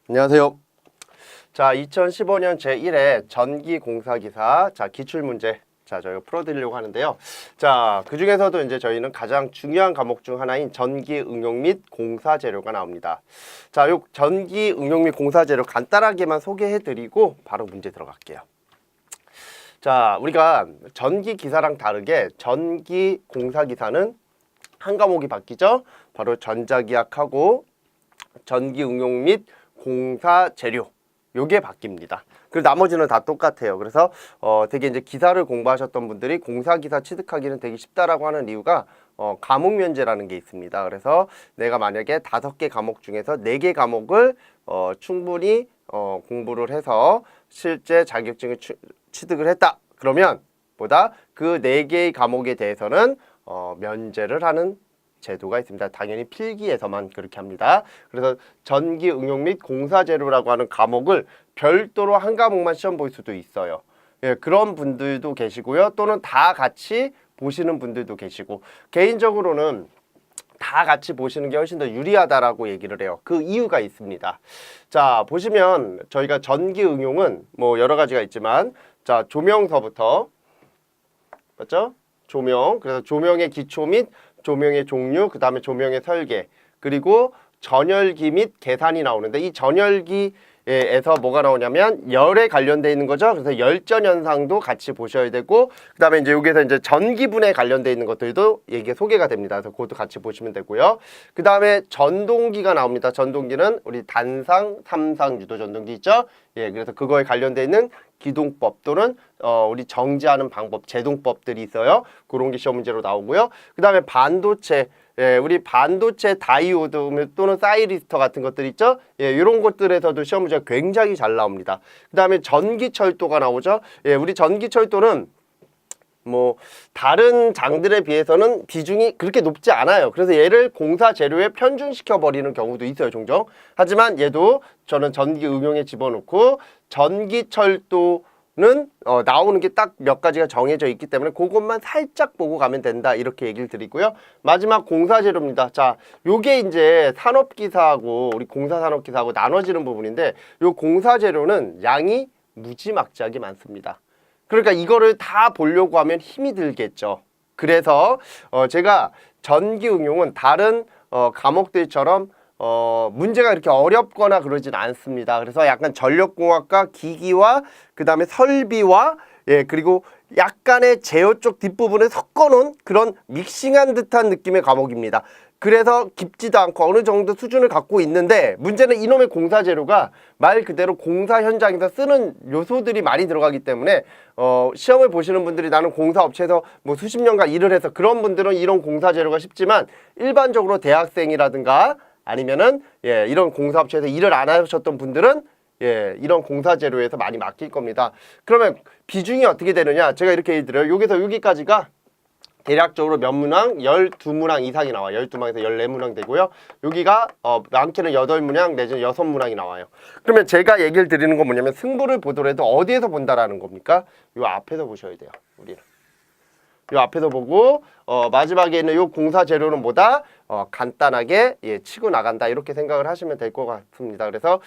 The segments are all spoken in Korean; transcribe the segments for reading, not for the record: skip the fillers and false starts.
안녕하세요. 자, 2015년 제1회 전기공사기사 기출문제 저희가 풀어드리려고 하는데요. 자, 그 중에서도 이제 저희는 가장 중요한 과목 중 하나인 전기 응용 및 공사 재료가 나옵니다. 자, 요 전기 응용 및 공사 재료 간단하게만 소개해드리고 바로 문제 들어갈게요. 자, 우리가 전기 기사랑 다르게 전기 공사 기사는 한 과목이 바뀌죠. 바로 전자기학하고 전기 응용 및 공사 재료 요게 바뀝니다. 그리고 나머지는 다 똑같아요. 그래서 되게 이제 기사를 공부하셨던 분들이 공사기사 취득하기는 되게 쉽다라고 하는 이유가 과목 면제라는 게 있습니다. 그래서 내가 만약에 5개 과목 중에서 4개 과목을 충분히 공부를 해서 실제 자격증을 취득을 했다. 그러면 보다 그 4개의 과목에 대해서는 면제를 하는 제도가 있습니다. 당연히 필기에서만 그렇게 합니다. 그래서 전기 응용 및 공사 재료라고 하는 과목을 별도로 한 과목만 시험 볼 수도 있어요. 예, 그런 분들도 계시고요. 또는 다 같이 보시는 분들도 계시고, 개인적으로는 다 같이 보시는 게 훨씬 더 유리하다라고 얘기를 해요. 그 이유가 있습니다. 자, 보시면 저희가 전기 응용은 뭐 여러 가지가 있지만, 자, 조명서부터 맞죠? 조명, 그래서 조명의 기초 및 조명의 종류, 그 다음에 조명의 설계, 그리고 전열기 및 계산이 나오는데, 이 전열기에서 뭐가 나오냐면 열에 관련되어 있는 거죠. 그래서 열전 현상도 같이 보셔야 되고, 그 다음에 이제 여기서 이제 전기분에 관련되어 있는 것들도 얘기가 소개가 됩니다. 그래서 그것도 같이 보시면 되고요. 그 다음에 전동기가 나옵니다. 전동기는 우리 단상, 삼상 유도 전동기 있죠. 예, 그래서 그거에 관련되어 있는 기동법 또는 우리 정지하는 방법, 제동법들이 있어요. 그런 게 시험 문제로 나오고요. 그 다음에 반도체, 예, 우리 반도체 다이오드 또는 사이리스터 같은 것들 있죠. 예, 이런 것들에서도 시험 문제가 굉장히 잘 나옵니다. 그 다음에 전기철도가 나오죠. 예, 우리 전기철도는 뭐 다른 장들에 비해서는 비중이 그렇게 높지 않아요. 그래서 얘를 공사 재료에 편중시켜 버리는 경우도 있어요, 종종. 하지만 얘도 저는 전기 응용에 집어넣고, 전기철도는 나오는 게 딱 몇 가지가 정해져 있기 때문에 그것만 살짝 보고 가면 된다, 이렇게 얘기를 드리고요. 마지막 공사 재료입니다. 자, 요게 이제 산업기사하고 우리 공사산업기사하고 나눠지는 부분인데, 요 공사 재료는 양이 무지막지하게 많습니다. 그러니까 이거를 다 보려고 하면 힘이 들겠죠. 그래서 제가 전기 응용은 다른 과목들처럼 문제가 이렇게 어렵거나 그러진 않습니다. 그래서 약간 전력공학과 기기와 그 다음에 설비와, 예, 그리고 약간의 제어 쪽 뒷부분을 섞어놓은 그런 믹싱한 듯한 느낌의 과목입니다. 그래서 깊지도 않고 어느 정도 수준을 갖고 있는데, 문제는 이놈의 공사 재료가 말 그대로 공사 현장에서 쓰는 요소들이 많이 들어가기 때문에 시험을 보시는 분들이 나는 공사업체에서 뭐 수십 년간 일을 해서, 그런 분들은 이런 공사 재료가 쉽지만, 일반적으로 대학생이라든가 아니면은 이런 공사업체에서 일을 안 하셨던 분들은 이런 공사 재료에서 많이 맡길 겁니다. 그러면 비중이 어떻게 되느냐? 제가 이렇게 얘기 드려요. 여기서 여기까지가 대략적으로 몇 문항? 12문항 이상이 나와요. 12문항에서 14문항 되고요. 여기가 많게는 8문항 내지는 6문항이 나와요. 그러면 제가 얘기를 드리는 건 뭐냐면, 승부를 보더라도 어디에서 본다라는 겁니까? 요 앞에서 보셔야 돼요, 우리는. 요 앞에서 보고 마지막에 있는 요 공사 재료는 뭐다? 간단하게 치고 나간다, 이렇게 생각을 하시면 될 것 같습니다. 그래서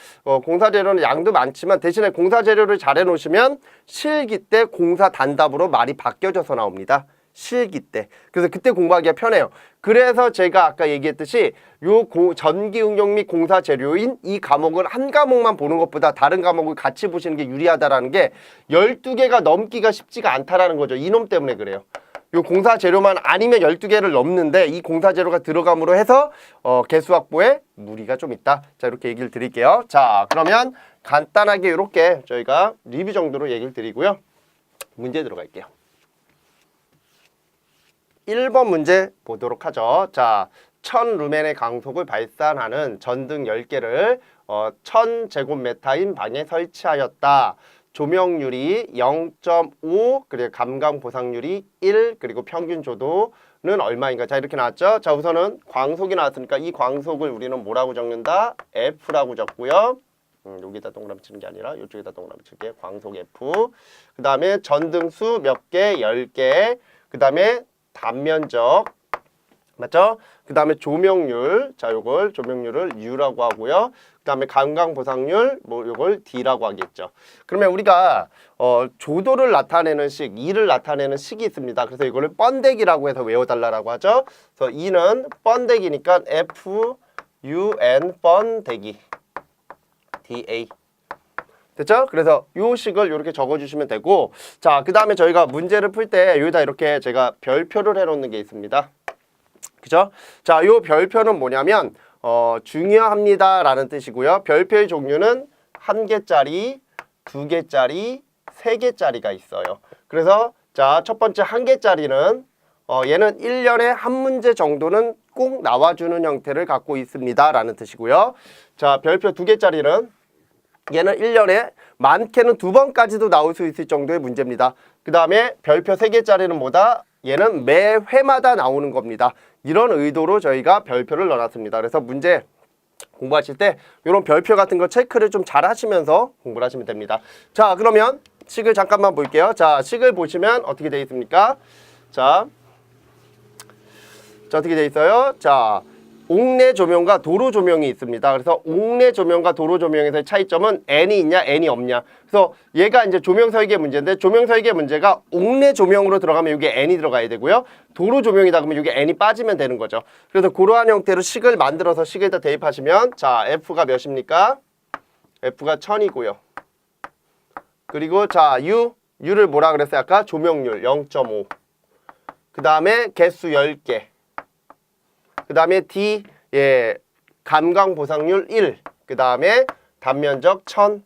공사 재료는 양도 많지만, 대신에 공사 재료를 잘 해놓으시면 실기 때 공사 단답으로 말이 바뀌어져서 나옵니다. 실기 때. 그래서 그때 공부하기가 편해요. 그래서 제가 아까 얘기했듯이 요 전기 응용 및 공사 재료인 이 과목을 한 과목만 보는 것보다 다른 과목을 같이 보시는 게 유리하다라는 게, 12개가 넘기가 쉽지가 않다라는 거죠. 이놈 때문에 그래요. 요 공사 재료만 아니면 12개를 넘는데, 이 공사 재료가 들어감으로 해서 개수 확보에 무리가 좀 있다. 자, 이렇게 얘기를 드릴게요. 자, 그러면 간단하게 이렇게 저희가 리뷰 정도로 얘기를 드리고요. 문제 들어갈게요. 1번 문제 보도록 하죠. 자, 1000루멘의 강속을 발산하는 전등 10개를 1000제곱미터인 방에 설치하였다. 조명률이 0.5, 그리고 감각 보상률이 1, 그리고 평균 조도는 얼마인가? 자, 이렇게 나왔죠. 자, 우선은 광속이 나왔으니까 이 광속을 우리는 뭐라고 적는다? F라고 적고요. 여기다 동그라미 치는 게 아니라 이쪽에다 동그라미 칠게요. 광속 F. 그 다음에 전등수 몇 개? 10개. 그 다음에 단면적 맞죠? 그 다음에 조명률, 자 요걸 조명률을 U라고 하고요. 그 다음에 감광보상률, 뭐 요걸 D라고 하겠죠. 그러면 우리가 조도를 나타내는 식, E를 나타내는 식이 있습니다. 그래서 이거를 번데기라고 해서 외워달라고 하죠. 그래서 E는 번데기니까 FUN 번데기 DA. 됐죠? 그래서 요 식을 이렇게 적어주시면 되고, 자, 그 다음에 저희가 문제를 풀 때 여기다 이렇게 제가 별표를 해놓는 게 있습니다. 그죠? 자, 요 별표는 뭐냐면 중요합니다 라는 뜻이고요. 별표의 종류는 1개짜리, 2개짜리, 3개짜리가 있어요. 그래서 자, 첫 번째 1개짜리는 얘는 1년에 한 문제 정도는 꼭 나와주는 형태를 갖고 있습니다 라는 뜻이고요. 자, 별표 2개짜리는 얘는 1년에 많게는 2번까지도 나올 수 있을 정도의 문제입니다. 그 다음에 별표 3개짜리는 뭐다? 얘는 매 회마다 나오는 겁니다. 이런 의도로 저희가 별표를 넣어놨습니다. 그래서 문제 공부하실 때 이런 별표 같은 거 체크를 좀 잘 하시면서 공부를 하시면 됩니다. 자, 그러면 식을 잠깐만 볼게요. 자, 식을 보시면 어떻게 되어 있습니까? 자, 어떻게 되어 있어요? 자, 옥내 조명과 도로 조명이 있습니다. 그래서 옥내 조명과 도로 조명에서의 차이점은 N이 있냐, N이 없냐. 그래서 얘가 이제 조명 설계 문제인데, 조명 설계 문제가 옥내 조명으로 들어가면 이게 N이 들어가야 되고요. 도로 조명이다 그러면 이게 N이 빠지면 되는 거죠. 그래서 그러한 형태로 식을 만들어서 식에다 대입하시면, 자, F가 몇입니까? F가 1000이고요. 그리고 자, U를 뭐라 그랬어요? 아까 조명률 0.5. 그 다음에 개수 10개. 그 다음에 D, 예, 감광보상률 1. 그 다음에 단면적 1000.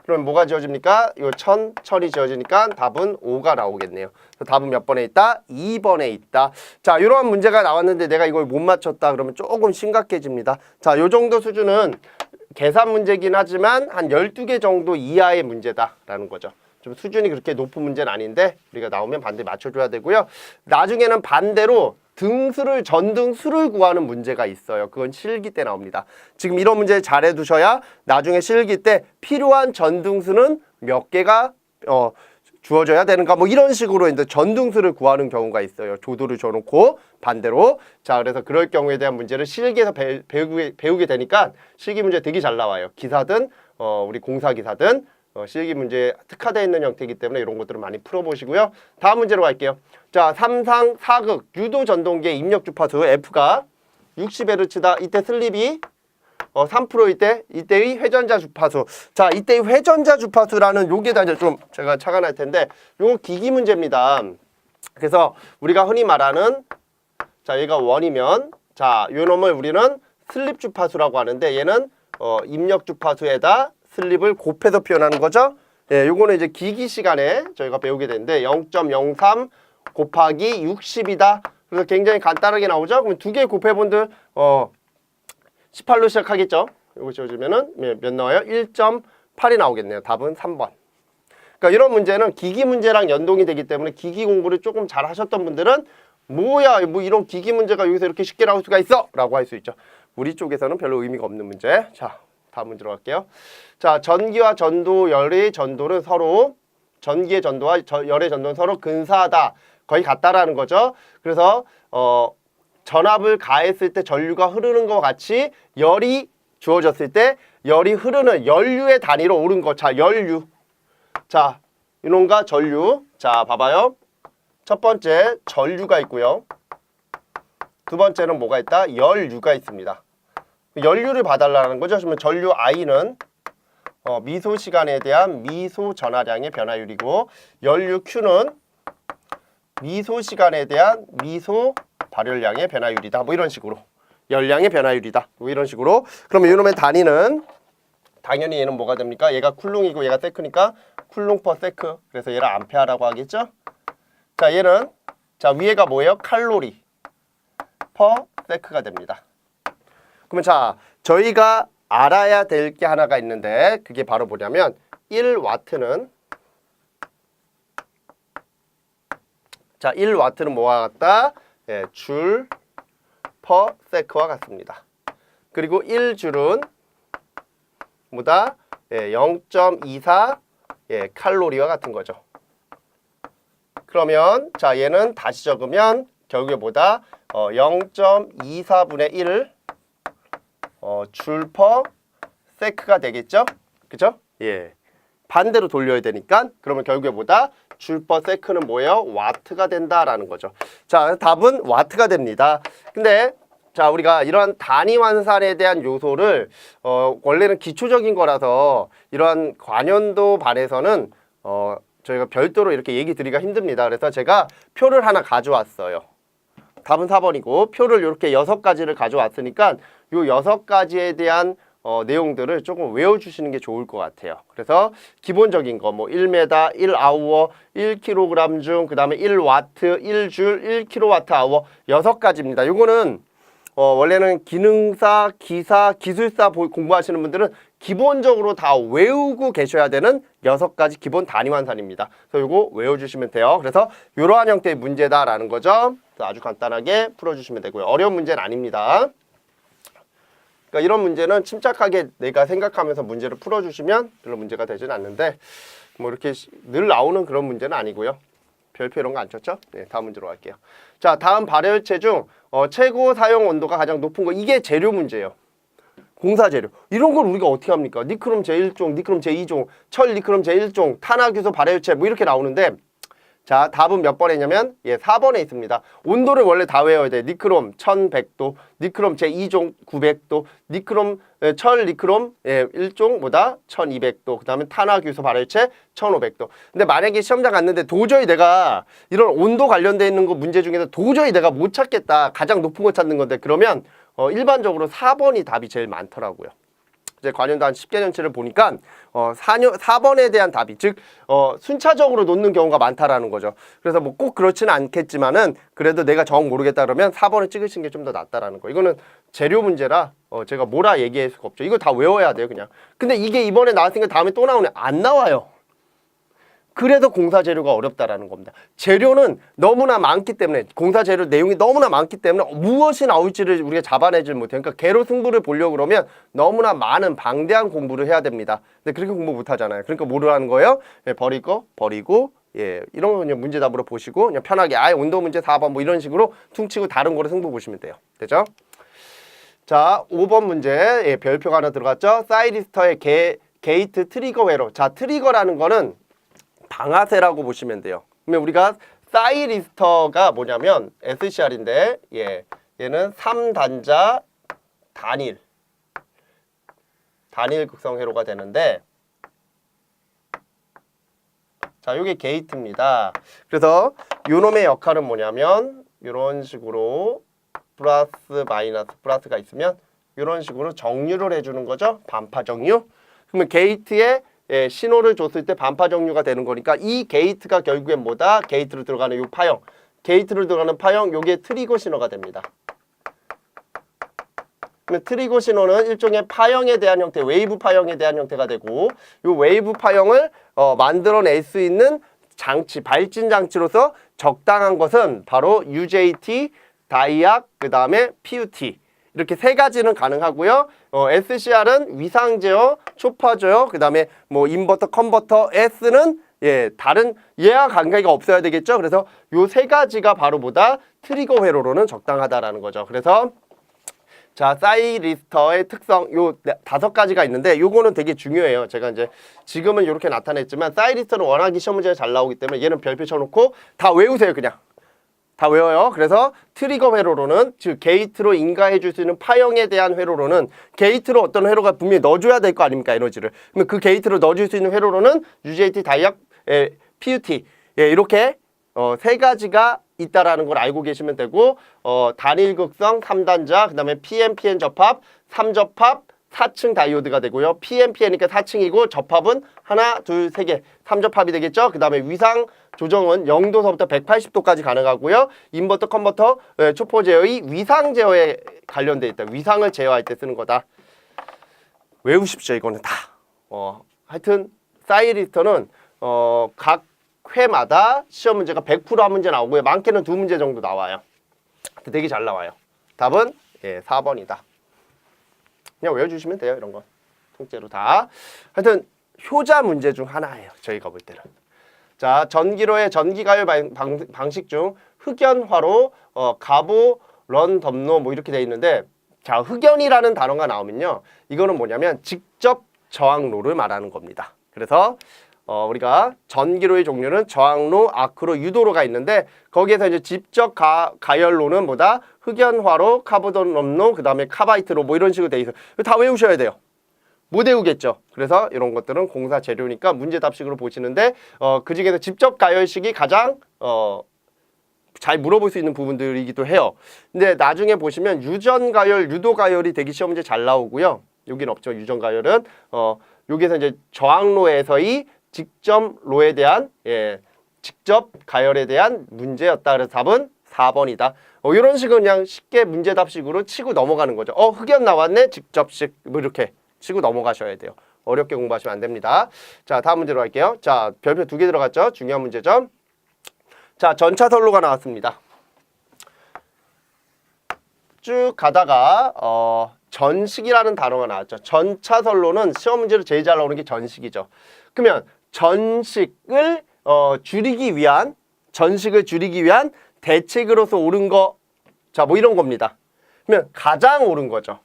그러면 뭐가 지어집니까? 요 1000이 지어지니까 답은 5가 나오겠네요. 그래서 답은 몇 번에 있다? 2번에 있다. 자, 이러한 문제가 나왔는데 내가 이걸 못 맞췄다 그러면 조금 심각해집니다. 자, 요 정도 수준은 계산 문제긴 하지만 한 12개 정도 이하의 문제다라는 거죠. 좀 수준이 그렇게 높은 문제는 아닌데 우리가 나오면 반드시 맞춰줘야 되고요. 나중에는 반대로 등수를 전등수를 구하는 문제가 있어요. 그건 실기 때 나옵니다. 지금 이런 문제 잘 해두셔야 나중에 실기 때 필요한 전등수는 몇 개가 주어져야 되는가 뭐 이런 식으로 이제 전등수를 구하는 경우가 있어요. 조도를 줘놓고 반대로. 자, 그래서 그럴 경우에 대한 문제를 실기에서 배우게 되니까 실기 문제 되게 잘 나와요. 기사든 우리 공사기사든 실기 문제에 특화되어 있는 형태이기 때문에 이런 것들을 많이 풀어보시고요. 다음 문제로 갈게요. 자, 3상 4극 유도 전동기의 입력 주파수 F가 60Hz다. 이때 슬립이 3%일 때 이때의 회전자 주파수. 자, 이때의 회전자 주파수라는 요게다 이제 좀 제가 착안할 텐데 요거 기기 문제입니다. 그래서 우리가 흔히 말하는 자, 얘가 1이면 자, 요 놈을 우리는 슬립 주파수라고 하는데 얘는 입력 주파수에다 슬립을 곱해서 표현하는 거죠. 예, 요거는 이제 기기 시간에 저희가 배우게 되는데 0.03 곱하기 60이다. 그래서 굉장히 간단하게 나오죠. 그러면 두 개 곱해본들 18로 시작하겠죠. 요거 지워주면은 몇 나와요? 1.8이 나오겠네요. 답은 3번. 그러니까 이런 문제는 기기 문제랑 연동이 되기 때문에 기기 공부를 조금 잘 하셨던 분들은 뭐야, 뭐 이런 기기 문제가 여기서 이렇게 쉽게 나올 수가 있어! 라고 할 수 있죠. 우리 쪽에서는 별로 의미가 없는 문제. 자, 다음 문제로 갈게요. 자, 전기와 전도, 열의 전도는 서로 전기의 전도와 열의 전도는 서로 근사하다. 거의 같다라는 거죠. 그래서 전압을 가했을 때 전류가 흐르는 것과 같이 열이 주어졌을 때 열이 흐르는 연류의 단위로 오른 거. 자, 연류. 자, 이놈과 전류. 자, 봐봐요. 첫 번째 전류가 있고요. 두 번째는 뭐가 있다? 연류가 있습니다. 연류를 봐달라는 거죠. 그러면 전류 I는 미소 시간에 대한 미소 전하량의 변화율이고 연류 Q는 미소 시간에 대한 미소 발열량의 변화율이다. 뭐 이런 식으로. 열량의 변화율이다. 뭐 이런 식으로. 그러면 이놈의 단위는 당연히 얘는 뭐가 됩니까? 얘가 쿨롱이고 얘가 세크니까 쿨롱 퍼 세크. 그래서 얘를 암페어라고 하겠죠? 자, 얘는 자, 위에가 뭐예요? 칼로리 퍼 세크가 됩니다. 그러면 자, 저희가 알아야 될 게 하나가 있는데 그게 바로 뭐냐면 1와트는 자, 1와트는 뭐와 같다? 예, 줄 퍼 세크와 같습니다. 그리고 1줄은 뭐다? 예, 0.24 예, 칼로리와 같은 거죠. 그러면 자, 얘는 다시 적으면 결국에 뭐다? 0.24분의 1 줄 퍼 세크가 되겠죠? 그죠? 예. 반대로 돌려야 되니까 그러면 결국에 뭐다? 줄 퍼 세크는 뭐예요? 와트가 된다라는 거죠. 자, 답은 와트가 됩니다. 근데 자, 우리가 이러한 단위 환산에 대한 요소를 원래는 기초적인 거라서 이러한 관연도 반에서는 저희가 별도로 이렇게 얘기 드리기가 힘듭니다. 그래서 제가 표를 하나 가져왔어요. 답은 4번이고 표를 이렇게 6가지를 가져왔으니까 요 6가지에 대한 내용들을 조금 외워주시는 게 좋을 것 같아요. 그래서 기본적인 거 뭐 1m, 1아우어, 1kg 중 그 다음에 1와트, 1줄, 1kWh 6가지입니다. 요거는 원래는 기능사, 기사, 기술사 공부하시는 분들은 기본적으로 다 외우고 계셔야 되는 6가지 기본 단위 환산입니다. 그래서 요거 외워주시면 돼요. 그래서 이러한 형태의 문제다라는 거죠. 아주 간단하게 풀어주시면 되고요. 어려운 문제는 아닙니다. 그러니까 이런 문제는 침착하게 내가 생각하면서 문제를 풀어주시면 별로 문제가 되지는 않는데 뭐 이렇게 늘 나오는 그런 문제는 아니고요. 별표 이런 거 안 쳤죠? 네, 다음 문제로 갈게요. 자, 다음 발열체 중 최고 사용 온도가 가장 높은 거 이게 재료 문제예요. 공사 재료. 이런 걸 우리가 어떻게 합니까? 니크롬 제1종, 니크롬 제2종, 철 니크롬 제1종, 탄화규소 발열체 뭐 이렇게 나오는데 자, 답은 몇 번에 있냐면 4번에 있습니다. 온도를 원래 다 외워야 돼. 니크롬 1100도, 니크롬 제2종 900도, 니크롬 철 니크롬 1종 뭐다? 1200도. 그다음에 탄화규소 발열체 1500도. 근데 만약에 시험장 갔는데 도저히 내가 이런 온도 관련돼 있는 거 문제 중에서 도저히 내가 못 찾겠다. 가장 높은 거 찾는 건데 그러면 일반적으로 4번이 답이 제일 많더라고요. 이제 관련도 한 10개년치를 보니까 4번에 대한 답이 즉 순차적으로 놓는 경우가 많다라는 거죠. 그래서 뭐 꼭 그렇지는 않겠지만은 그래도 내가 정 모르겠다 그러면 4번을 찍으시는 게 좀 더 낫다라는 거. 이거는 재료 문제라 제가 뭐라 얘기할 수가 없죠. 이거 다 외워야 돼요, 그냥. 근데 이게 이번에 나왔으니까 다음에 또 나오네. 안 나와요. 그래서 공사 재료가 어렵다라는 겁니다. 재료는 너무나 많기 때문에 공사 재료 내용이 너무나 많기 때문에 무엇이 나올지를 우리가 잡아내질 못해요. 그러니까 개로 승부를 보려고 그러면 너무나 많은 방대한 공부를 해야 됩니다. 근데 그렇게 공부 못하잖아요. 그러니까 뭐를 하는 거예요? 버릴 거 버리고 이런 거 그냥 문제답으로 보시고 그냥 편하게 아예 온도 문제 4번 뭐 이런 식으로 퉁치고 다른 거로 승부 보시면 돼요. 되죠? 자, 5번 문제 별표가 하나 들어갔죠? 사이리스터의 게이트 트리거 회로. 자, 트리거라는 거는 방아쇠라고 보시면 돼요. 그러면 우리가 사이리스터가 뭐냐면 SCR인데 얘는 3단자 단일 극성 회로가 되는데 자, 요게 게이트입니다. 그래서 요놈의 역할은 뭐냐면 이런 식으로 플러스 마이너스 플러스가 있으면 이런 식으로 정류를 해주는 거죠. 반파 정류. 그러면 게이트에 신호를 줬을 때 반파 정류가 되는 거니까 이 게이트가 결국엔 뭐다? 게이트로 들어가는 요 파형. 게이트로 들어가는 파형, 요게 트리거 신호가 됩니다. 그러면 트리거 신호는 일종의 파형에 대한 형태, 웨이브 파형에 대한 형태가 되고 요 웨이브 파형을 만들어낼 수 있는 장치, 발진 장치로서 적당한 것은 바로 UJT, 다이악, 그 다음에 PUT. 이렇게 3가지는 가능하고요. SCR은 위상 제어, 초파 제어, 그 다음에 뭐 인버터, 컨버터, S는 다른 얘와 관계가 없어야 되겠죠. 그래서 요 3가지가 바로 뭐다? 트리거 회로로는 적당하다라는 거죠. 그래서 자, 사이리스터의 특성 요 5가지가 있는데 요거는 되게 중요해요. 제가 이제 지금은 이렇게 나타냈지만 사이리스터는 워낙에 시험 문제가 잘 나오기 때문에 얘는 별표 쳐놓고 다 외우세요, 그냥. 다 외워요. 그래서 트리거 회로로는 즉 게이트로 인가해 줄 수 있는 파형에 대한 회로로는 게이트로 어떤 회로가 분명히 넣어줘야 될 거 아닙니까? 에너지를. 그러면 그 게이트로 넣어줄 수 있는 회로로는 UJT, 다이악, PUT 이렇게 3가지가 있다라는 걸 알고 계시면 되고 단일극성 3단자, 그 다음에 PN 접합, 3접합, 4층 다이오드가 되고요. PNPN이니까 4층이고 접합은 하나, 둘, 3개, 3접합이 되겠죠. 그 다음에 위상 조정은 0도서부터 180도까지 가능하고요. 인버터, 컨버터, 초포 제어의 위상 제어에 관련돼 있다. 위상을 제어할 때 쓰는 거다. 외우십시오. 이거는 다. 하여튼 사이리스터는 각 회마다 시험 문제가 100%한 문제 나오고요. 많게는 2문제 정도 나와요. 되게 잘 나와요. 답은 4번이다. 그냥 외워주시면 돼요. 이런 거 통째로 다. 하여튼 효자 문제 중 하나예요. 저희가 볼 때는. 자, 전기로의 전기가열 방식 중 흑연화로 가보 런덤노 뭐 이렇게 돼 있는데, 자, 흑연이라는 단어가 나오면요, 이거는 뭐냐면 직접 저항로를 말하는 겁니다. 그래서 우리가 전기로의 종류는 저항로, 아크로, 유도로가 있는데, 거기에서 이제 직접 가열로는 뭐다? 흑연화로, 카보덤로, 그 다음에 카바이트로 뭐 이런 식으로 돼 있어요. 다 외우셔야 돼요. 못 외우겠죠. 그래서 이런 것들은 공사 재료니까 문제답식으로 보시는데, 그 중에서 직접 가열식이 가장 잘 물어볼 수 있는 부분들이기도 해요. 근데 나중에 보시면 유전가열, 유도가열이 되게 시험 문제 잘 나오고요. 여기는 없죠. 유전가열은 여기서 이제 저항로에서의 직접로에 대한 직접 가열에 대한 문제였다. 그래서 답은 4번이다. 이런 식으로 그냥 쉽게 문제답식으로 치고 넘어가는 거죠. 흑연 나왔네. 직접식 뭐 이렇게 치고 넘어가셔야 돼요. 어렵게 공부하시면 안 됩니다. 자, 다음 문제로 갈게요. 자, 별표 2개 들어갔죠. 중요한 문제점. 자, 전차선로가 나왔습니다. 쭉 가다가 전식이라는 단어가 나왔죠. 전차선로는 시험 문제로 제일 잘 나오는 게 전식이죠. 그러면 전식을 줄이기 위한, 전식을 줄이기 위한 대책으로서 옳은 거, 자, 뭐 이런 겁니다. 그러면 가장 옳은 거죠.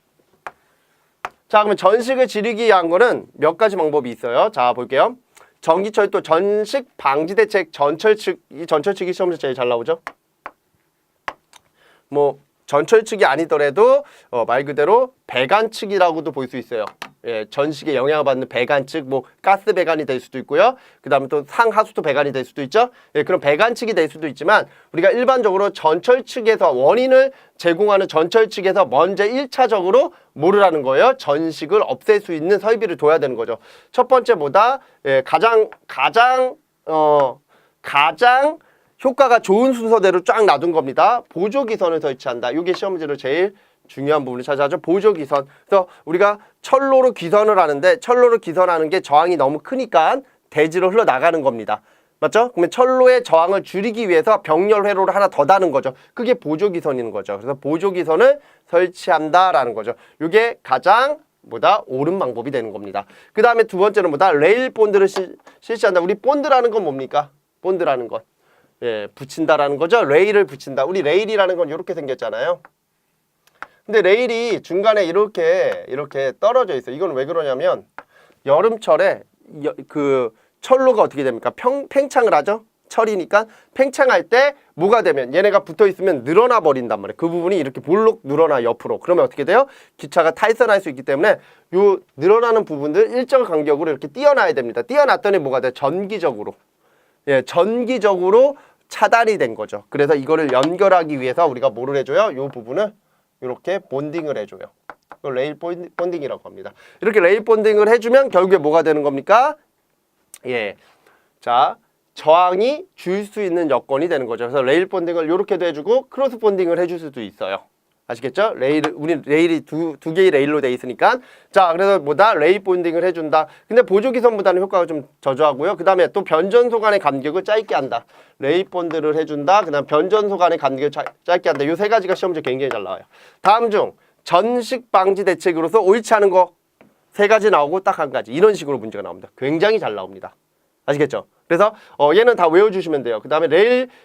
자, 그러면 전식을 줄이기 위한 거는 몇 가지 방법이 있어요. 자, 볼게요. 전기철도 전식 방지 대책, 전철측, 이 전철측이 시험에서 제일 잘 나오죠. 뭐 전철측이 아니더라도 말 그대로 배관측이라고도 볼 수 있어요. 예, 전식에 영향을 받는 배관측, 뭐 가스 배관이 될 수도 있고요. 그 다음에 또 상하수도 배관이 될 수도 있죠. 예, 그런 배관측이 될 수도 있지만, 우리가 일반적으로 전철측에서 원인을 제공하는 전철측에서 먼저 1차적으로 뭐를 하는 거예요? 전식을 없앨 수 있는 설비를 둬야 되는 거죠. 첫 번째 뭐다? 예, 가장 효과가 좋은 순서대로 쫙 놔둔 겁니다. 보조기선을 설치한다. 이게 시험 문제로 제일 중요한 부분을 차지하죠. 보조기선. 그래서 우리가 철로로 기선을 하는데, 철로로 기선하는 게 저항이 너무 크니까 대지로 흘러나가는 겁니다. 맞죠? 그러면 철로의 저항을 줄이기 위해서 병렬 회로를 하나 더 다는 거죠. 그게 보조기선인 거죠. 그래서 보조기선을 설치한다라는 거죠. 이게 가장 뭐다? 옳은 방법이 되는 겁니다. 그 다음에 두 번째는 뭐다? 레일 본드를 실시한다. 우리 본드라는 건 뭡니까? 본드라는 건. 예, 붙인다라는 거죠. 레일을 붙인다. 우리 레일이라는 건 이렇게 생겼잖아요. 근데 레일이 중간에 이렇게 떨어져 있어요. 이건 왜 그러냐면, 여름철에 그 철로가 어떻게 됩니까? 팽창을 하죠. 철이니까 팽창할 때 뭐가 되면, 얘네가 붙어 있으면 늘어나 버린단 말이에요. 그 부분이 이렇게 볼록 늘어나 옆으로. 그러면 어떻게 돼요? 기차가 탈선할 수 있기 때문에 요 늘어나는 부분들 일정 간격으로 이렇게 띄어놔야 됩니다. 띄어놨더니 뭐가 돼요? 전기적으로. 예, 전기적으로 차단이 된 거죠. 그래서 이거를 연결하기 위해서 우리가 뭐를 해줘요? 요 부분을 이렇게 본딩을 해줘요. 이걸 레일 본딩이라고 합니다. 이렇게 레일 본딩을 해주면 결국에 뭐가 되는 겁니까? 예, 자, 저항이 줄 수 있는 여건이 되는 거죠. 그래서 레일 본딩을 이렇게도 해주고 크로스 본딩을 해줄 수도 있어요. 아시겠죠? 우리 레일이 두 개의 레일로 돼 있으니까. 자, 그래서 뭐다? 레일 본딩을 해준다. 근데 보조기선보다는 효과가 좀 저조하고요. 그 다음에 또 변전소 간의 간격을 짧게 한다. 레일 본드를 해준다. 그 다음 변전소 간의 간격을 짧게 한다. 이 세 가지가 시험 문제 굉장히 잘 나와요. 다음 중 전식 방지 대책으로서 옳지 않은 거 세 가지 나오고 딱 한 가지. 이런 식으로 문제가 나옵니다. 굉장히 잘 나옵니다. 아시겠죠? 그래서 얘는 다 외워주시면 돼요. 그 다음에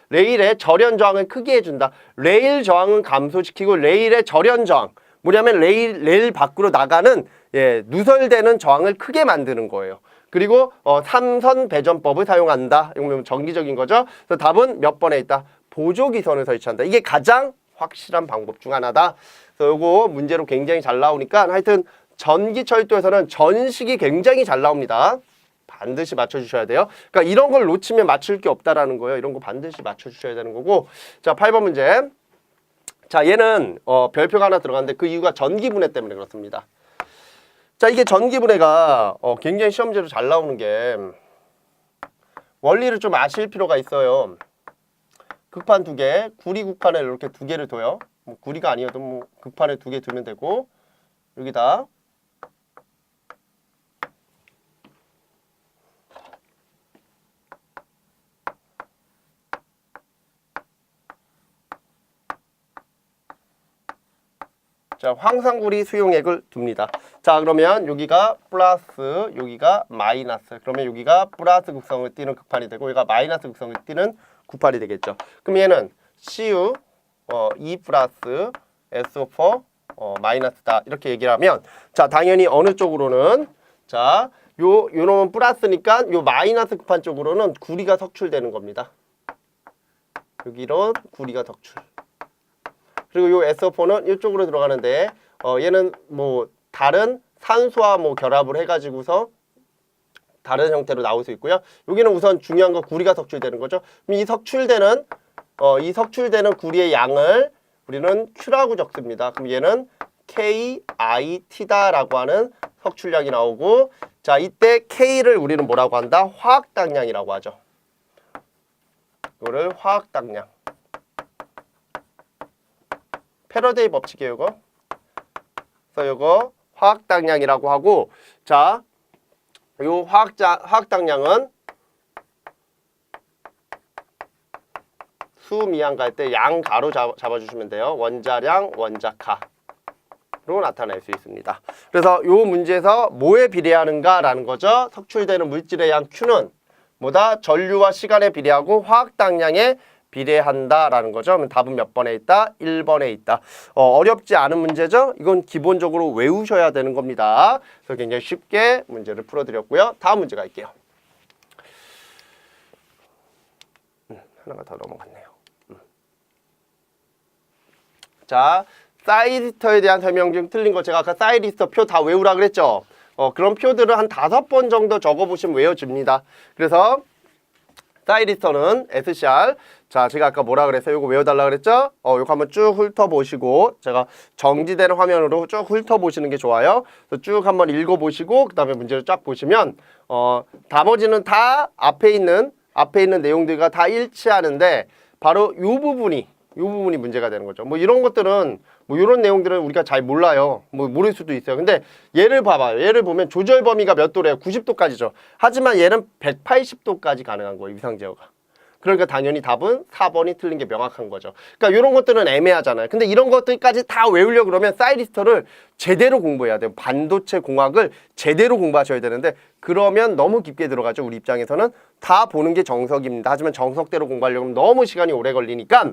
레일의 절연 저항을 크게 해준다. 레일 저항은 감소시키고 레일의 절연 저항, 뭐냐면 레일 밖으로 나가는 누설되는 저항을 크게 만드는 거예요. 그리고 3선 배전법을 사용한다. 이건 정기적인 거죠. 그래서 답은 몇 번에 있다? 보조기선을 설치한다. 이게 가장 확실한 방법 중 하나다. 그래서 이거 문제로 굉장히 잘 나오니까, 하여튼 전기철도에서는 전식이 굉장히 잘 나옵니다. 반드시 맞춰주셔야 돼요. 그러니까 이런 걸 놓치면 맞출 게 없다라는 거예요. 이런 거 반드시 맞춰주셔야 되는 거고. 자, 8번 문제. 자, 얘는 별표가 하나 들어갔는데 그 이유가 전기분해 때문에 그렇습니다. 자, 이게 전기분해가 굉장히 시험 문제로 잘 나오는 게, 원리를 좀 아실 필요가 있어요. 극판 2개, 구리 극판에 이렇게 2개를 둬요. 뭐 구리가 아니어도 뭐 극판에 2개 두면 되고, 여기다 자, 황산구리 수용액을 둡니다. 자, 그러면 여기가 플러스, 여기가 마이너스. 그러면 여기가 플러스 극성을 띠는 극판이 되고, 여기가 마이너스 극성을 띠는 구판이 되겠죠. 그럼 얘는 CU E 플러스 SO4 마이너스다 이렇게 얘기를 하면 자 당연히 어느 쪽으로는 자 요 놈은 플러스니까 요 마이너스 급한 쪽으로는 구리가 석출되는 겁니다. 여기로 구리가 석출. 그리고 요 SO4는 이쪽으로 들어가는데 얘는 뭐 다른 산소와 뭐 결합을 해가지고서 다른 형태로 나올 수 있고요. 여기는 우선 중요한 건 구리가 석출되는 거죠. 그럼 이 석출되는 구리의 양을 우리는 Q라고 적습니다. 그럼 얘는 KIT다라고 하는 석출량이 나오고 자 이때 K를 우리는 뭐라고 한다? 화학당량이라고 하죠. 이거를 화학당량. 패러데이 법칙이에요, 이거. 그래서 이거 화학당량이라고 하고 자, 요 화학당량은 수미양 갈 때 양 가로 잡아주시면 돼요. 원자량, 원자가. 로 나타낼 수 있습니다. 그래서 요 문제에서 뭐에 비례하는가라는 거죠. 석출되는 물질의 양 Q는 뭐다? 전류와 시간에 비례하고 화학당량에 비례한다라는 거죠. 그럼 답은 몇 번에 있다? 1번에 있다. 어렵지 않은 문제죠. 이건 기본적으로 외우셔야 되는 겁니다. 그래서 굉장히 쉽게 문제를 풀어드렸고요. 다음 문제 갈게요. 하나가 더 넘어갔네요. 자, 사이리스터에 대한 설명 중 틀린 거 제가 아까 사이리스터 표 다 외우라 그랬죠. 그런 표들을 한 5번 정도 적어보시면 외워집니다. 그래서 사이리스터는 SCR. 자, 제가 아까 뭐라 그랬어요? 이거 외워달라 그랬죠? 이거 한번 쭉 훑어보시고 제가 정지되는 화면으로 쭉 훑어보시는 게 좋아요. 그래서 쭉 한번 읽어보시고 그 다음에 문제를 쫙 보시면 나머지는 다 앞에 있는 내용들과 다 일치하는데 바로 이 부분이 문제가 되는 거죠. 뭐 이런 것들은 뭐 이런 내용들은 우리가 잘 몰라요. 뭐 모를 수도 있어요. 근데 얘를 봐봐요. 얘를 보면 조절 범위가 몇 도래요? 90도까지죠. 하지만 얘는 180도까지 가능한 거예요. 위상 제어가. 그러니까 당연히 답은 4번이 틀린 게 명확한 거죠. 그러니까 이런 것들은 애매하잖아요. 근데 이런 것들까지 다 외우려고 그러면 사이리스터를 제대로 공부해야 돼요. 반도체 공학을 제대로 공부하셔야 되는데 그러면 너무 깊게 들어가죠. 우리 입장에서는 다 보는 게 정석입니다. 하지만 정석대로 공부하려고 하면 너무 시간이 오래 걸리니까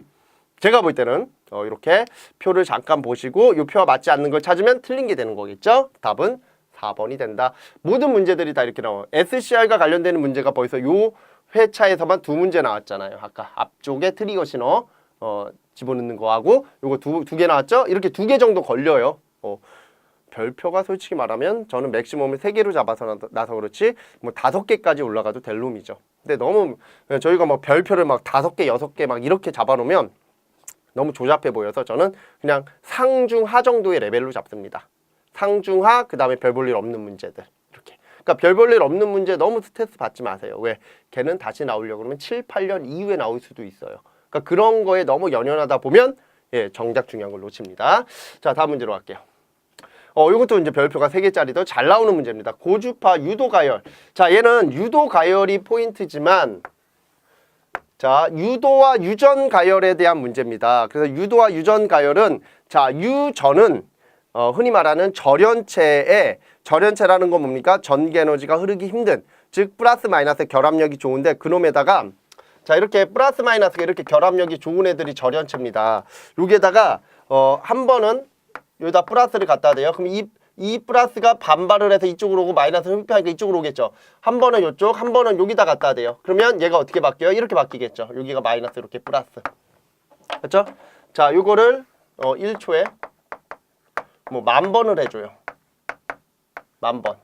제가 볼 때는 이렇게 표를 잠깐 보시고 이 표와 맞지 않는 걸 찾으면 틀린 게 되는 거겠죠. 답은 4번이 된다. 모든 문제들이 다 이렇게 나와요. SCR과 관련되는 문제가 벌써 요 회차에서만 2문제 나왔잖아요. 아까 앞쪽에 트리거 신호 집어넣는 거하고 요거 두 개 나왔죠. 이렇게 2개 정도 걸려요. 별표가 솔직히 말하면 저는 맥시멈을 3개로 잡아서 나서 그렇지 뭐 5개까지 올라가도 될 놈이죠. 근데 너무 저희가 뭐 별표를 막 5개, 6개 막 이렇게 잡아놓으면 너무 조잡해 보여서 저는 그냥 상중하 정도의 레벨로 잡습니다. 상중하 그 다음에 별 볼 일 없는 문제들 이렇게. 그러니까 별 볼 일 없는 문제 너무 스트레스 받지 마세요. 왜? 걔는 다시 나오려고 그러면 7, 8년 이후에 나올 수도 있어요. 그러니까 그런 거에 너무 연연하다 보면 정작 중요한 걸 놓칩니다. 자, 다음 문제로 갈게요. 이것도 이제 별표가 3개짜리도 잘 나오는 문제입니다. 고주파 유도가열. 자, 얘는 유도가열이 포인트지만 자, 유도와 유전 가열에 대한 문제입니다. 그래서 유도와 유전 가열은 자, 유전은 흔히 말하는 절연체라는 건 뭡니까? 전기 에너지가 흐르기 힘든, 즉 플러스 마이너스 결합력이 좋은데 그놈에다가 자, 이렇게 플러스 마이너스가 이렇게 결합력이 좋은 애들이 절연체입니다. 여기에다가 한 번은 여기다 플러스를 갖다 대요. 그럼 이 플러스가 반발을 해서 이쪽으로 오고 마이너스를 흡입하니까 이쪽으로 오겠죠. 한 번은 이쪽, 한 번은 여기다 갖다 대요. 그러면 얘가 어떻게 바뀌어요? 이렇게 바뀌겠죠. 여기가 마이너스, 이렇게 플러스. 그렇죠? 자, 요거를 1초에 뭐 10,000번을 해줘요. 10,000번.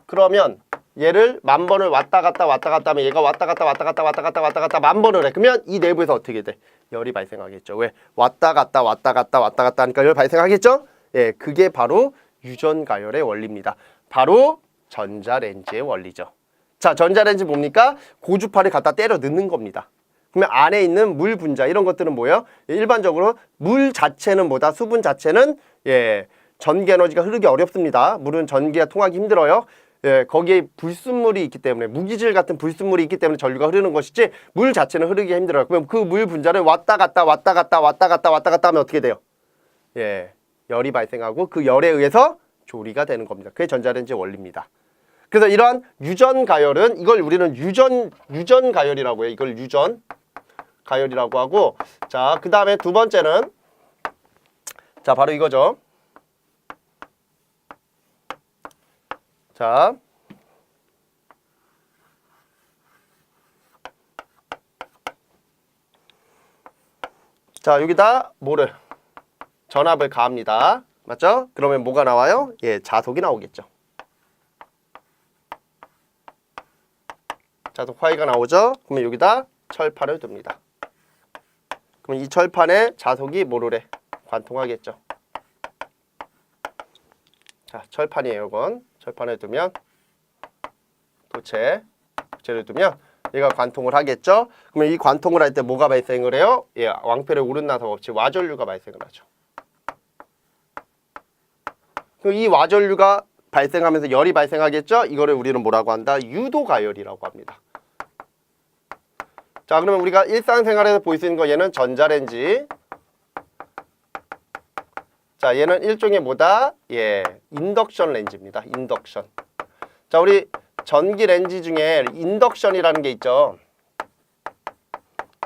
그러면 얘를 10,000번을 왔다 갔다 하면 얘가 왔다 갔다 10,000번을 해. 그러면 이 내부에서 어떻게 돼? 열이 발생하겠죠. 왜? 왔다 갔다 하니까 열 발생하겠죠? 예, 그게 바로 유전가열의 원리입니다. 바로 전자레인지의 원리죠. 자, 전자레인지 뭡니까? 고주파를 갖다 때려 넣는 겁니다. 그러면 안에 있는 물 분자 이런 것들은 뭐예요? 일반적으로 물 자체는 뭐다? 수분 자체는 전기 에너지가 흐르기 어렵습니다. 물은 전기가 통하기 힘들어요. 거기에 불순물이 있기 때문에 무기질 같은 불순물이 있기 때문에 전류가 흐르는 것이지 물 자체는 흐르기 힘들어요. 그럼 그 물 분자를 왔다 갔다 하면 어떻게 돼요? 열이 발생하고 그 열에 의해서 조리가 되는 겁니다. 그게 전자레인지의 원리입니다. 그래서 이러한 유전 가열은 이걸 우리는 유전 가열이라고 해요. 이걸 유전 가열이라고 하고, 자, 그 다음에 두 번째는 자, 바로 이거죠. 자, 여기다 뭐를 전압을 가합니다. 맞죠? 그러면 뭐가 나와요? 예, 자석이 나오겠죠. 자석 화이가 나오죠? 그러면 여기다 철판을 둡니다. 그럼 이 철판에 자석이 뭐를 해? 관통하겠죠. 자, 철판이에요, 이건. 철판을 두면 도체를 두면 얘가 관통을 하겠죠. 그러면 이 관통을 할 때 뭐가 발생을 해요? 예, 왕표의 오른나사 없이 와전류가 발생을 하죠. 그럼 이 와전류가 발생하면서 열이 발생하겠죠. 이거를 우리는 뭐라고 한다? 유도가열이라고 합니다. 자, 그러면 우리가 일상생활에서 볼 수 있는 거, 얘는 전자레인지. 자, 얘는 일종의 뭐다? 예, 인덕션 렌즈입니다. 인덕션. 자, 우리 전기 렌즈 중에 인덕션이라는 게 있죠.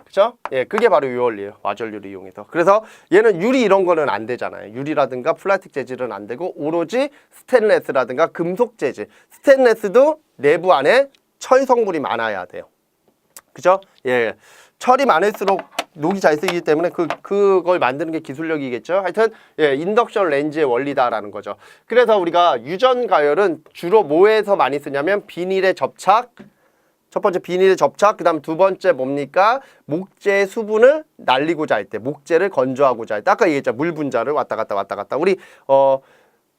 그쵸? 예, 그게 바로 이 원리예요. 와전류를 이용해서. 그래서 얘는 유리 이런 거는 안 되잖아요. 유리라든가 플라스틱 재질은 안 되고 오로지 스테인레스라든가 금속 재질. 스테인레스도 내부 안에 철 성분이 많아야 돼요. 그죠? 예. 철이 많을수록 녹이 잘 쓰이기 때문에 그걸 만드는 게 기술력이겠죠. 하여튼 예, 인덕션 렌즈의 원리다라는 거죠. 그래서 우리가 유전 가열은 주로 뭐에서 많이 쓰냐면 비닐에 접착. 첫 번째 비닐에 접착, 그 다음 두 번째 뭡니까? 목재의 수분을 날리고자 할 때, 목재를 건조하고자 할 때, 아까 얘기했죠. 물 분자를 왔다 갔다. 우리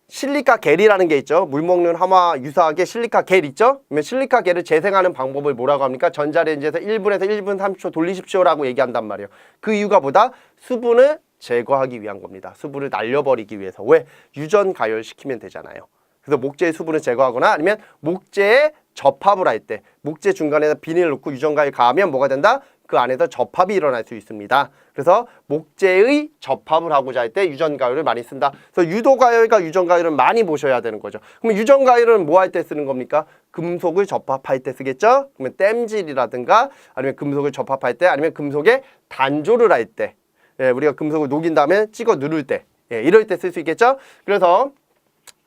실리카 겔이라는 게 있죠. 물 먹는 하마 유사하게 실리카 겔 있죠. 그러면 실리카 겔을 재생하는 방법을 뭐라고 합니까? 전자레인지에서 1분에서 1분 30초 돌리십시오라고 얘기한단 말이에요. 그 이유가 뭐다? 수분을 제거하기 위한 겁니다. 수분을 날려버리기 위해서. 왜? 유전 가열시키면 되잖아요. 그래서 목재의 수분을 제거하거나 아니면 목재에 접합을 할 때, 목재 중간에다 비닐을 넣고 유전가를 가하면 뭐가 된다? 그 안에서 접합이 일어날 수 있습니다. 그래서 목재의 접합을 하고자 할 때 유전가열을 많이 쓴다. 그래서 유도가열과 유전가열은 많이 보셔야 되는 거죠. 그럼 유전가열은 뭐 할 때 쓰는 겁니까? 금속을 접합할 때 쓰겠죠? 그러면 땜질이라든가 아니면 금속을 접합할 때 아니면 금속에 단조를 할 때, 예, 우리가 금속을 녹인 다음에 찍어 누를 때, 예, 이럴 때 쓸 수 있겠죠? 그래서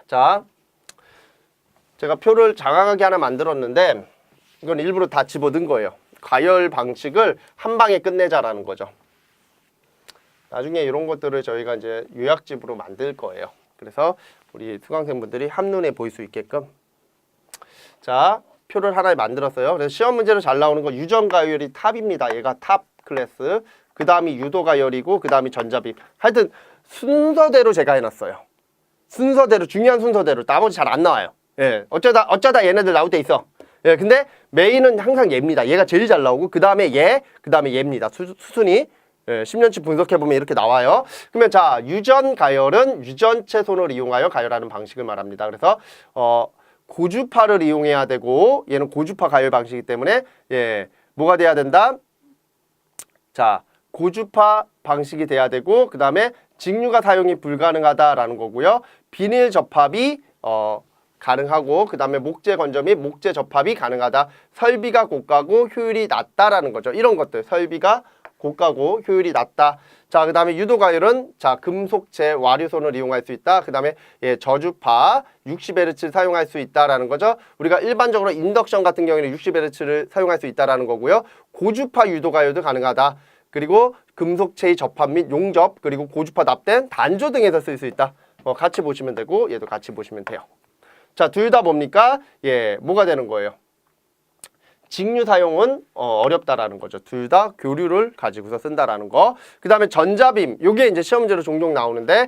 자, 제가 표를 장황하게 하나 만들었는데 이건 일부러 다 집어넣은 거예요. 가열 방식을 한 방에 끝내자라는 거죠. 나중에 이런 것들을 저희가 이제 요약집으로 만들 거예요. 그래서 우리 수강생분들이 한눈에 보일 수 있게끔. 자, 표를 하나 만들었어요. 그래서 시험 문제로 잘 나오는 건 유전가열이 탑입니다. 얘가 탑 클래스. 그 다음이 유도가열이고 그 다음이 전자빔. 하여튼 순서대로 제가 해놨어요. 순서대로, 중요한 순서대로. 나머지 잘 안 나와요. 예, 어쩌다 얘네들 나올 때 있어. 예, 근데 메인은 항상 얘입니다. 얘가 제일 잘 나오고 그 다음에 얘, 그 다음에 얘입니다. 수순이. 예, 10년치 분석해보면 이렇게 나와요. 그러면 자, 유전 가열은 유전체 손을 이용하여 가열하는 방식을 말합니다. 그래서 고주파를 이용해야 되고 얘는 고주파 가열 방식이기 때문에 예, 뭐가 돼야 된다? 자, 고주파 방식이 돼야 되고 그 다음에 직류가 사용이 불가능하다라는 거고요. 비닐 접합이 가능하고 그 다음에 목재 건조 및 목재 접합이 가능하다. 설비가 고가고 효율이 낮다라는 거죠. 이런 것들 설비가 고가고 효율이 낮다. 자, 그 다음에 유도가열은 자, 금속재 와류손을 이용할 수 있다. 그 다음에 예, 저주파 60Hz를 사용할 수 있다라는 거죠. 우리가 일반적으로 인덕션 같은 경우에는 60Hz를 사용할 수 있다라는 거고요. 고주파 유도가열도 가능하다. 그리고 금속체의 접합 및 용접 그리고 고주파 납땜 단조 등에서 쓸 수 있다. 같이 보시면 되고 얘도 같이 보시면 돼요. 자, 둘 다 뭡니까? 예, 뭐가 되는 거예요? 직류 사용은 어렵다라는 거죠. 둘 다 교류를 가지고서 쓴다라는 거. 그 다음에 전자빔, 요게 이제 시험 문제로 종종 나오는데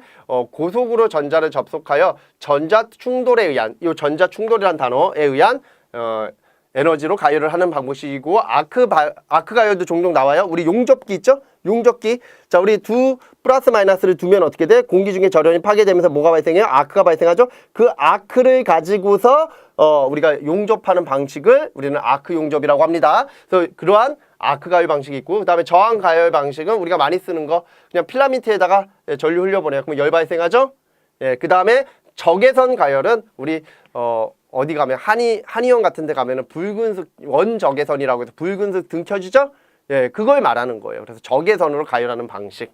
고속으로 전자를 접속하여 전자 충돌에 의한, 요 전자 충돌이란 단어에 의한 에너지로 가열을 하는 방식이고 아크 가열도 종종 나와요. 우리 용접기 있죠? 용접기. 자, 우리 두 플러스 마이너스를 두면 어떻게 돼? 공기 중에 절연이 파괴되면서 뭐가 발생해요? 아크가 발생하죠. 그 아크를 가지고서 우리가 용접하는 방식을 우리는 아크 용접이라고 합니다. 그래서 그러한 아크 가열 방식이 있고 그 다음에 저항 가열 방식은 우리가 많이 쓰는 거 그냥 필라멘트에다가 전류 흘려보내요. 그러면 열 발생하죠. 예, 그 다음에 적외선 가열은 우리 어디 가면 한의원 같은 데 가면은 붉은색 원적외선이라고 해서 붉은색 등 켜지죠? 예, 그걸 말하는 거예요. 그래서 적외선으로 가열하는 방식.